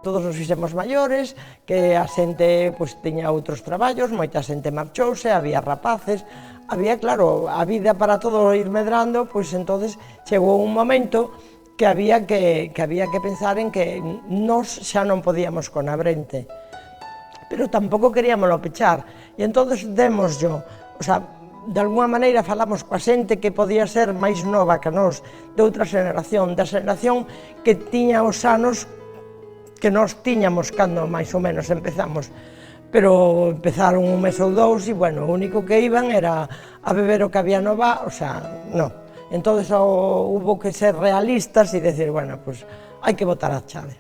Todos nos fixemos maiores, que a xente pois, tiña outros traballos, moita xente marchouse, había rapaces, había, claro, a vida para todo ir medrando, pois entonces chegou un momento que había que pensar en que nós xa non podíamos con Abrente, pero tampouco queríamoslo pechar, e entonces démoslo, o sea, de alguna maneira falamos coa xente que podía ser máis nova que nós, de outra xeración, da xeración que tiña os anos que nós tiñamos cando máis ou menos empezamos, pero empezaron un mes ou dous e, bueno, o único que iban era a beber o que había no bar, o sea, non. Entón, hubo que ser realistas e decir, bueno, pues hai que botar a chave.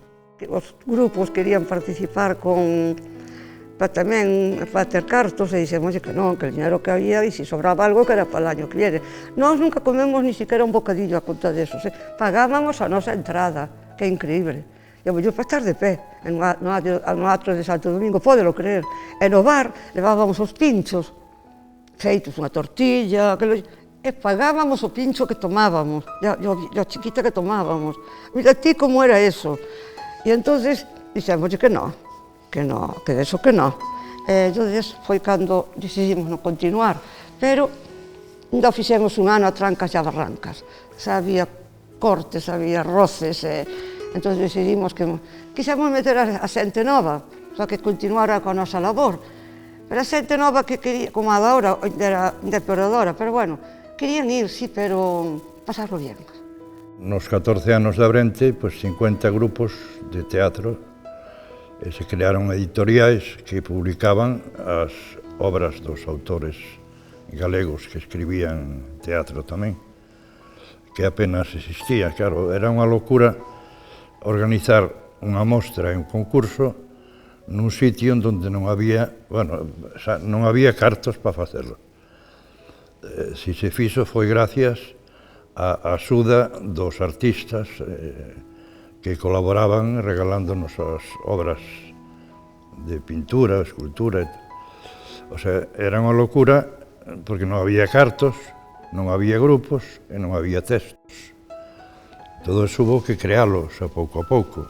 Os grupos querían participar para tamén ter cartos e dixemos que non, que o dinero que había e se sobraba algo que era para o año que viene. Nós nunca comemos ni siquiera un bocadillo a conta desos, pagábamos a nosa entrada, que é increíble. E eu para estar de pé no atro de Santo Domingo, pódelo creer. E no bar levábamos os pinchos, feitos unha tortilla, e pagábamos o pincho que tomábamos, a chiquita que tomábamos. Mira ti como era eso. E entonces dixemos que non, que eso que non. E entonces foi cando decidimos non continuar, pero ainda fixemos un ano a trancas e a barrancas. Xa había cortes, había roces, entón decidimos que quixemos meter a xente nova, só que continuara coa nosa labor. Pero a xente nova que quería, como a da hora, era empeoradora, pero bueno, querían ir, sí, pero pasarlo bien. Nos 14 anos de Abrente, pues 50 grupos de teatro, se crearon editoriais que publicaban as obras dos autores galegos que escribían teatro tamén, que apenas existía, claro, era unha locura organizar unha mostra e un concurso nun sitio onde non había, bueno, non había cartos para facelo. Si se fixo foi gracias á axuda dos artistas que colaboraban regalándonos as obras de pintura, escultura. O sea, era unha locura porque non había cartos, non había grupos e non había textos. Todo eso hubo que creálos a pouco,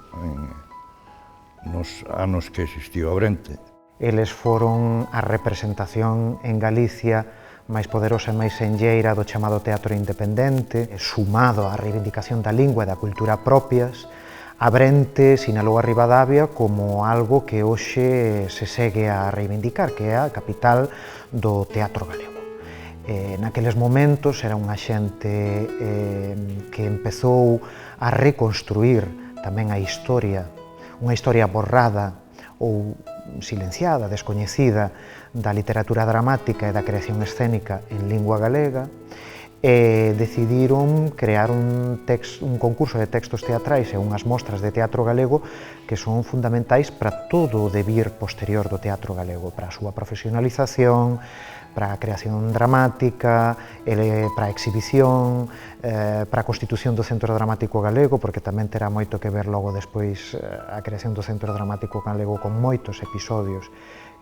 nos anos que existiu Abrente. Eles foron a representación en Galicia máis poderosa e máis senlleira do chamado teatro independente, sumado á reivindicación da lingua e da cultura propias. Abrente sinalou a Ribadavia como algo que hoxe se segue a reivindicar, que é a capital do teatro galego. Naqueles momentos era unha xente que empezou a reconstruir tamén a historia, unha historia borrada ou silenciada, descoñecida da literatura dramática e da creación escénica en lingua galega, e decidiron crear un concurso de textos teatrais e unhas mostras de teatro galego que son fundamentais para todo o devir posterior do teatro galego, para a súa profesionalización, para a creación dramática, para a exhibición, para a constitución do Centro Dramático Galego, porque tamén terá moito que ver logo despois a creación do Centro Dramático Galego con moitos episodios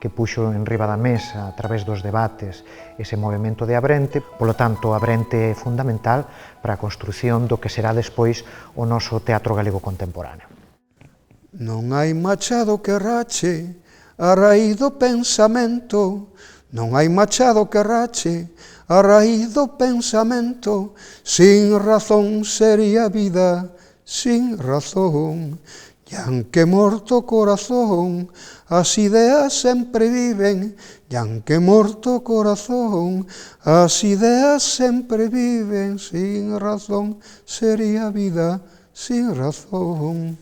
que puxo en riba da mesa a través dos debates ese movimento de Abrente. Polo tanto, Abrente é fundamental para a construción do que será despois o noso teatro galego contemporáneo. Non hai machado que rache a raíz do pensamento, non hai machado que rache a raíz do pensamento, sin razón sería vida, sin razón. E anque morto o corazón, as ideas sempre viven, e anque morto o corazón, as ideas sempre viven, sin razón sería vida, sin razón.